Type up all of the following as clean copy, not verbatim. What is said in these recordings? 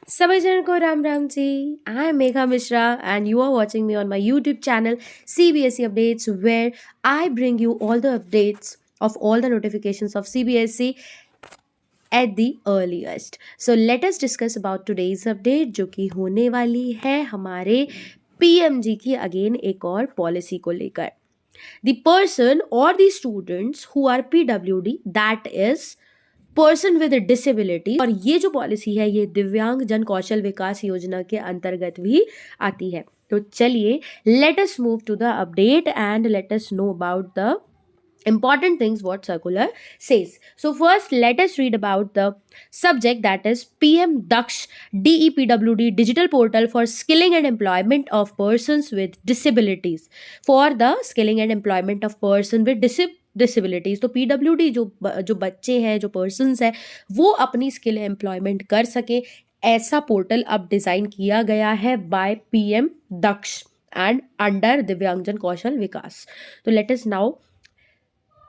सभी जन को Ram Ram ji. I am Megha Mishra and you are watching me on my YouTube channel CBSE Updates, where I bring you all the updates of all the notifications of CBSE at the earliest. So let us discuss about today's update, जो कि होने वाली है हमारे PMG की again एक और policy को लेकर. The person or the students who are PWD, that is person with disability, और ये जो पॉलिसी है ये दिव्यांग जन कौशल विकास योजना के अंतर्गत भी आती है. तो चलिए, let us move to the update and let us know about the important things what circular says. So first let us read about the subject, that is PM Daksh DEPWD digital portal for skilling and employment of persons with disabilities, for the skilling and employment of person with disabilities. तो PWD जो बच्चे हैं, जो persons हैं, वो अपनी skill employment कर सके, ऐसा पोर्टल अब डिज़ाइन किया गया है by PM Daksh and under दिव्यांगजन कौशल विकास. तो let us now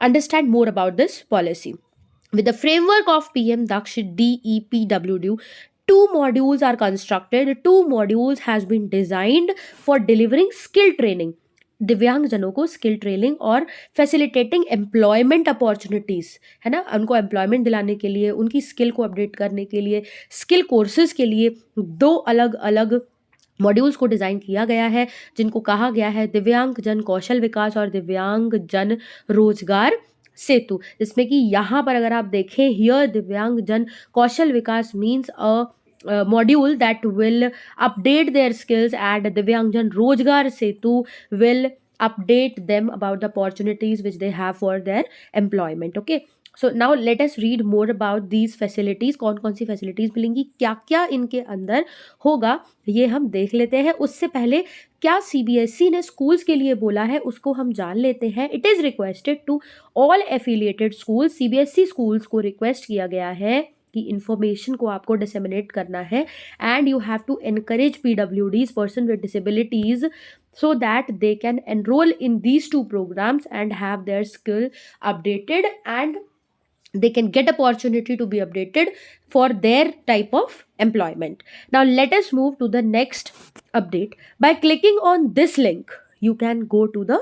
understand more about this policy. With the framework of PM Daksh DEPWD, two modules are constructed. Two modules has been designed for delivering skill training. दिव्यांग जनों को skill training और facilitating employment opportunities, है ना, उनको employment दिलाने के लिए, उनकी स्किल को अपडेट करने के लिए, स्किल कोर्सेज के लिए दो अलग अलग मॉड्यूल्स को डिज़ाइन किया गया है, जिनको कहा गया है दिव्यांग जन कौशल विकास और दिव्यांग जन रोजगार सेतु. जिसमें कि यहाँ पर अगर आप देखें, here Divyang Jan Kaushal Vikas means a module that will update their skills, and Divyang Jan Rozgar Setu will update them about the opportunities which they have for their employment. Okay, so now let us read more about these facilities. कौन कौन सी facilities मिलेंगी, क्या क्या इनके अंदर होगा, ये हम देख लेते हैं. उससे पहले क्या CBSE ने स्कूल्स के लिए बोला है उसको हम जान लेते हैं. It is requested to all affiliated schools. CBSE schools को रिक्वेस्ट किया गया है कि इन्फॉर्मेशन को आपको डिसेमिनेट करना है, and you have to encourage PWDs, person with disabilities, so that they can enroll in these two programs and have their skill updated, and they can get opportunity to be updated for their type of employment. Now let us move to the next update. By clicking on this link, you can go to the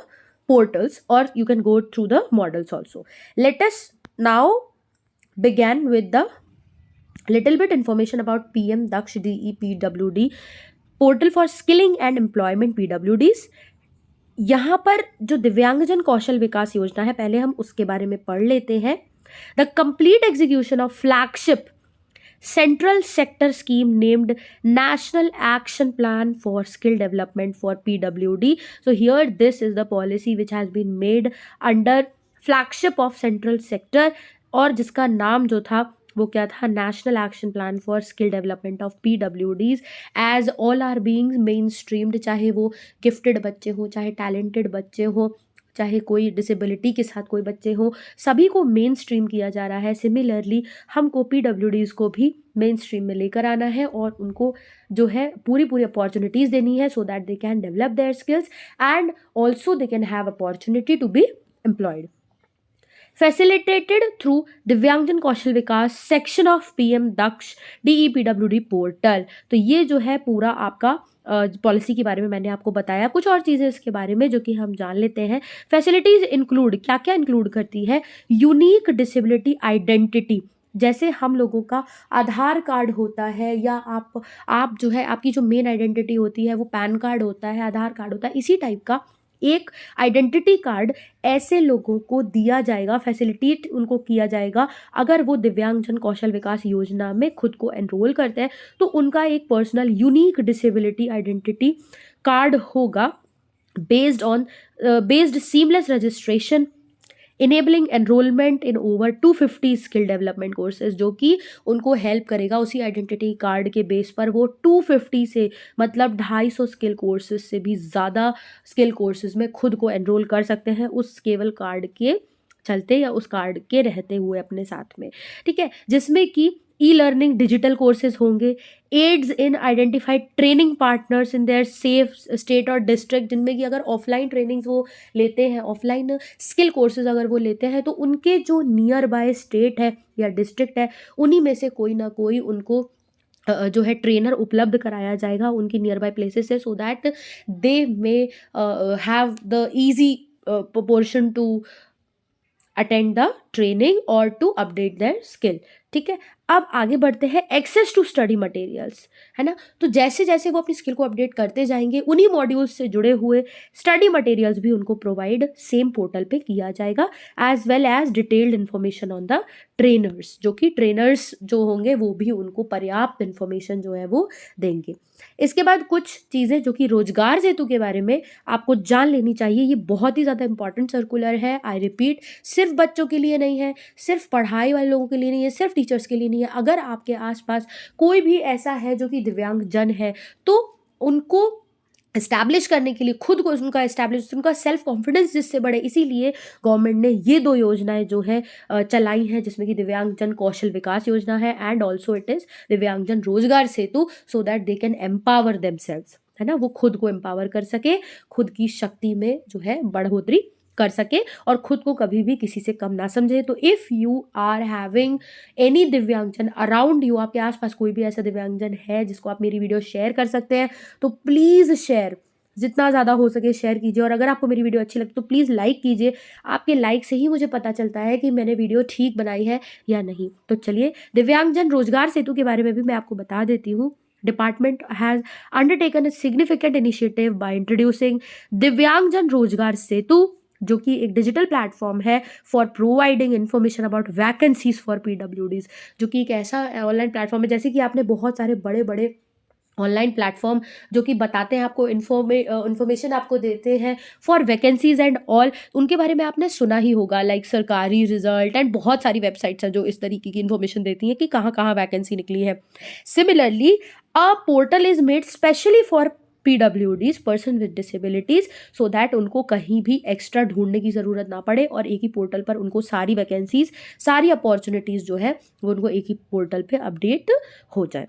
portals, or you can go through the models also. Let us now begin with the little bit information about PM Daksh DEPWD portal for skilling and employment PWDs. यहाँ पर जो दिव्यांगजन कौशल विकास योजना है, पहले हम उसके बारे में पढ़ लेते हैं. The complete execution of flagship central sector scheme named national action plan for skill development for PWD. So here this is the policy which has been made under flagship of central sector, और जिसका नाम जो था वो क्या था, national action plan for skill development of PWDs. As all are being mainstreamed, चाहे वो गिफ्टेड बच्चे हो, चाहे टैलेंटेड बच्चे हो, चाहे कोई डिसेबिलिटी के साथ कोई बच्चे हो, सभी को मेन स्ट्रीम किया जा रहा है. सिमिलरली हमको PWDs को भी मेन स्ट्रीम में लेकर आना है और उनको जो है पूरी अपॉर्चुनिटीज़ देनी है, so that they can develop their skills and also they can have opportunity to be employed. Facilitated through Divyangjan Kaushal Vikas section of PM Daksh DEPWD portal. तो ये जो है पूरा आपका पॉलिसी के बारे में मैंने आपको बताया. कुछ और चीज़ें इसके बारे में जो कि हम जान लेते हैं. फैसिलिटीज़ इंक्लूड, क्या क्या इंक्लूड करती है, यूनिक डिसेबिलिटी आइडेंटिटी, जैसे हम लोगों का आधार कार्ड होता है, या आप जो है आपकी जो मेन आइडेंटिटी होती है वो पैन कार्ड होता है, आधार कार्ड होता है, इसी टाइप का एक आइडेंटिटी कार्ड ऐसे लोगों को दिया जाएगा, फैसिलिटेट उनको किया जाएगा अगर वो दिव्यांगजन कौशल विकास योजना में खुद को एनरोल करते हैं. तो उनका एक personal unique disability identity card होगा, based seamless registration, enabling enrolment in over 250 skill development courses, जो कि उनको हेल्प करेगा उसी आइडेंटिटी कार्ड के बेस पर वो 250 से मतलब 250 स्किल कोर्सेज से भी ज़्यादा स्किल कोर्सेज में खुद को एनरोल कर सकते हैं उस केवल कार्ड के चलते या उस कार्ड के रहते हुए अपने साथ में. ठीक है, जिसमें कि ई-लर्निंग डिजिटल कोर्सेज होंगे, aids in identified training partners in their safe state और डिस्ट्रिक्ट, जिनमें कि अगर ऑफलाइन ट्रेनिंग्स वो लेते हैं, ऑफलाइन स्किल कोर्सेज अगर वो लेते हैं, तो उनके जो नियर बाय स्टेट है या डिस्ट्रिक्ट है, उन्हीं में से कोई ना कोई उनको जो है ट्रेनर उपलब्ध कराया जाएगा उनकी नियर बाय प्लेसेस से, सो that they may have the easy proportion to attend the training और टू अपडेट देयर स्किल। ठीक है, अब आगे बढ़ते हैं एक्सेस टू स्टडी मटेरियल्स, है ना। तो जैसे जैसे वो अपनी स्किल को अपडेट करते जाएंगे उन्हीं मॉड्यूल्स से जुड़े हुए स्टडी मटेरियल्स भी उनको प्रोवाइड सेम पोर्टल पे किया जाएगा, as well as detailed information on the trainers, जो कि ट्रेनर्स जो होंगे वो भी उनको पर्याप्त इन्फॉर्मेशन जो है वो देंगे। इसके बाद कुछ चीज़ें जो कि रोजगार सेतु के बारे में आपको जान लेनी चाहिए। ये बहुत ही ज़्यादा इंपॉर्टेंट सर्कुलर है, आई रिपीट, सिर्फ बच्चों के लिए नहीं है, सिर्फ पढ़ाई वाले लोगों के लिए नहीं है, सिर्फ टीचर्स के लिए नहीं है। अगर आपके आसपास कोई भी ऐसा है जो कि दिव्यांग जन है, तो उनको इस्टेब्लिश करने के लिए खुद को उनका इस्टेब्लिश, उनका सेल्फ कॉन्फिडेंस जिससे बढ़े, इसीलिए गवर्नमेंट ने ये 2 योजनाएं जो है चलाई हैं, जिसमें कि दिव्यांगजन कौशल विकास योजना है and also it is Divyangjan Rozgar Setu, so that they can empower themselves, है ना, वो खुद को एम्पावर कर सके, खुद की शक्ति में जो है बढ़ोतरी कर सके और खुद को कभी भी किसी से कम ना समझे। तो if you are having any दिव्यांगजन अराउंड यू, आपके आसपास कोई भी ऐसा दिव्यांगजन है जिसको आप मेरी वीडियो शेयर कर सकते हैं, तो प्लीज़ शेयर, जितना ज़्यादा हो सके शेयर कीजिए। और अगर आपको मेरी वीडियो अच्छी लगती तो प्लीज़ लाइक कीजिए, आपके लाइक से ही मुझे पता चलता है कि मैंने वीडियो ठीक बनाई है या नहीं। तो चलिए, दिव्यांगजन रोजगार सेतु के बारे में भी मैं आपको बता देती हूँ। Department has undertaken a significant initiative by introducing दिव्यांगजन रोजगार सेतु, जो कि एक डिजिटल प्लेटफॉर्म है for providing information about vacancies for PWDs, जो कि एक ऐसा ऑनलाइन प्लेटफॉर्म है, जैसे कि आपने बहुत सारे बड़े बड़े ऑनलाइन प्लेटफॉर्म जो कि बताते हैं आपको इन्फॉर्मेशन आपको देते हैं फॉर वैकेंसीज एंड ऑल, उनके बारे में आपने सुना ही होगा, लाइक सरकारी रिजल्ट एंड बहुत सारी वेबसाइट्स हैं जो इस तरीके की इन्फॉर्मेशन देती हैं कि कहाँ कहाँ वैकेंसी निकली है। Similarly a portal is made specially for PWDs, person with disabilities, so that उनको कहीं भी एक्स्ट्रा ढूंढने की ज़रूरत ना पड़े और एक ही पोर्टल पर उनको सारी वैकेंसीज, सारी अपॉर्चुनिटीज़ जो है वो उनको एक ही पोर्टल पे अपडेट हो जाए।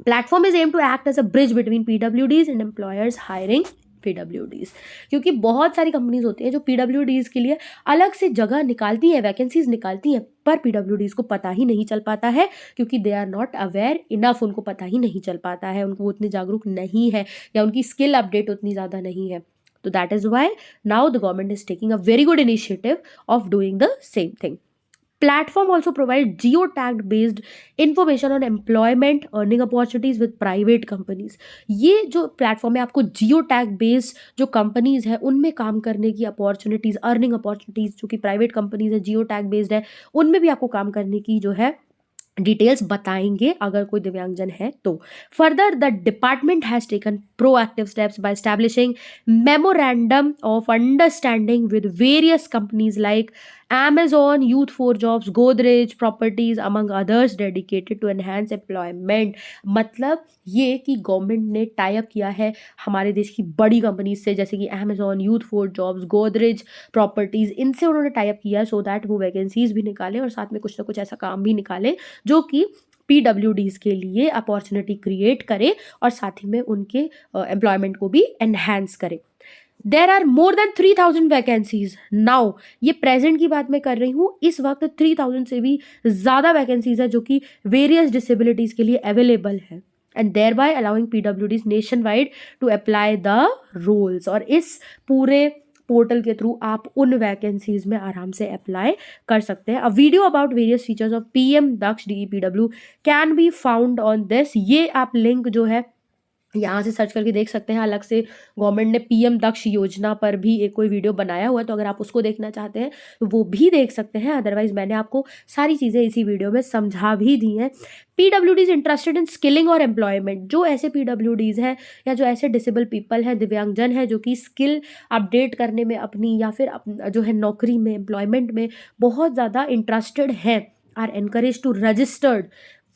Platform is aim to act as a bridge between PWDs and employers hiring PWDs, क्योंकि बहुत सारी कंपनीज होती हैं जो PWDs के लिए अलग से जगह निकालती हैं, वैकेंसीज निकालती हैं, पर PWDs को पता ही नहीं चल पाता है, क्योंकि they are not aware enough, उनको पता ही नहीं चल पाता है, उनको उतने जागरूक नहीं है या उनकी स्किल अपडेट उतनी ज़्यादा नहीं है। तो that is why now the government is taking a very good initiative of doing the same thing. Platform also provide geotagged based information on employment earning opportunities with private companies। ये जो platform है आपको geo tag based जो companies है उनमें काम करने की अपॉर्चुनिटीज, अर्निंग अपॉर्चुनिटीज, जो कि प्राइवेट कंपनीज है, जियो टैग बेस्ड है, उनमें भी आपको काम करने की जो है डिटेल्स बताएंगे अगर कोई दिव्यांगजन है तो। Further the department has taken proactive steps by establishing memorandum of understanding with various companies like Amazon, Youth for Jobs, Godrej Properties among others dedicated to enhance employment। मतलब ये कि गवर्नमेंट ने टाई अप किया है हमारे देश की बड़ी कंपनीज से, जैसे कि Amazon, Youth for Jobs, Godrej Properties, इनसे उन्होंने टाई अप किया सो दैट वो वैकेंसीज भी निकालें और साथ में कुछ ना कुछ ऐसा काम भी निकालें जो कि PWDs के लिए अपॉर्चुनिटी क्रिएट करे और साथ ही में उनके एम्प्लॉयमेंट को भी एनहेंस करे। There are more than 3000 vacancies now, ये प्रेजेंट की बात मैं कर रही हूँ, इस वक्त 3000 से भी ज़्यादा वैकेंसीज है जो कि वेरियस डिसेबिलिटीज के लिए अवेलेबल है, and thereby allowing PWDs nationwide to apply the roles. और इस पूरे पोर्टल के थ्रू आप उन वैकेंसीज में आराम से अप्लाई कर सकते हैं। A video about various features of PM Daksh DEPW can be found on this. ये आप लिंक जो है यहाँ से सर्च करके देख सकते हैं। अलग से गवर्नमेंट ने PM दक्ष योजना पर भी एक कोई वीडियो बनाया हुआ है, तो अगर आप उसको देखना चाहते हैं तो वो भी देख सकते हैं। अदरवाइज मैंने आपको सारी चीज़ें इसी वीडियो में समझा भी दी हैं। PWDs इंटरेस्टेड इन स्किलिंग और एम्प्लॉयमेंट, जो ऐसे PWDs हैं या जो ऐसे डिसेबल पीपल हैं, दिव्यांगजन है, जो कि स्किल अपडेट करने में अपनी या फिर जो है नौकरी में, एम्प्लॉयमेंट में बहुत ज़्यादा इंटरेस्टेड हैं, आर एनकरेज टू रजिस्टर्ड,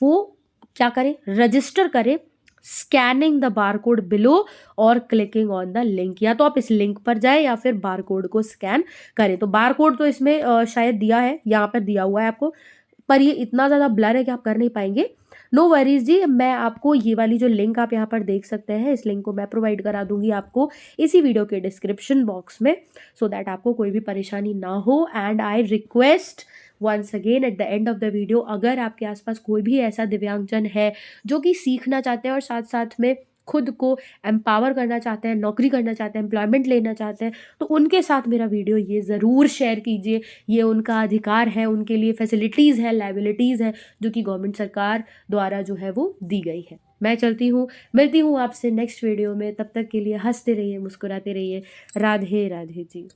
वो क्या करें, रजिस्टर करें स्कैनिंग द बारकोड बिलो और क्लिकिंग ऑन द लिंक। या तो आप इस लिंक पर जाएं या फिर बारकोड को स्कैन करें। तो बारकोड तो इसमें शायद दिया है, यहाँ पर दिया हुआ है आपको, पर ये इतना ज़्यादा ब्लर है कि आप कर नहीं पाएंगे। नो वरीज जी, मैं आपको ये वाली जो लिंक आप यहाँ पर देख सकते हैं, इस लिंक को मैं प्रोवाइड करा दूंगी आपको इसी वीडियो के डिस्क्रिप्शन बॉक्स में, सो दैट आपको कोई भी परेशानी ना हो। And I request once again at the end of the video, अगर आपके आसपास कोई भी ऐसा दिव्यांगजन है जो कि सीखना चाहते हैं और साथ साथ में खुद को एम्पावर करना चाहते हैं, नौकरी करना चाहते हैं, एम्प्लॉयमेंट लेना चाहते हैं, तो उनके साथ मेरा वीडियो ये ज़रूर शेयर कीजिए। ये उनका अधिकार है, उनके लिए फैसिलिटीज़ है, लाइबिलिटीज़ है जो कि गवर्नमेंट सरकार द्वारा जो है वो दी गई है। मैं चलती हूँ, मिलती हूँ आपसे नेक्स्ट वीडियो में। तब तक के लिए हंसते रहिए, मुस्कुराते रहिए। राधे राधे जी।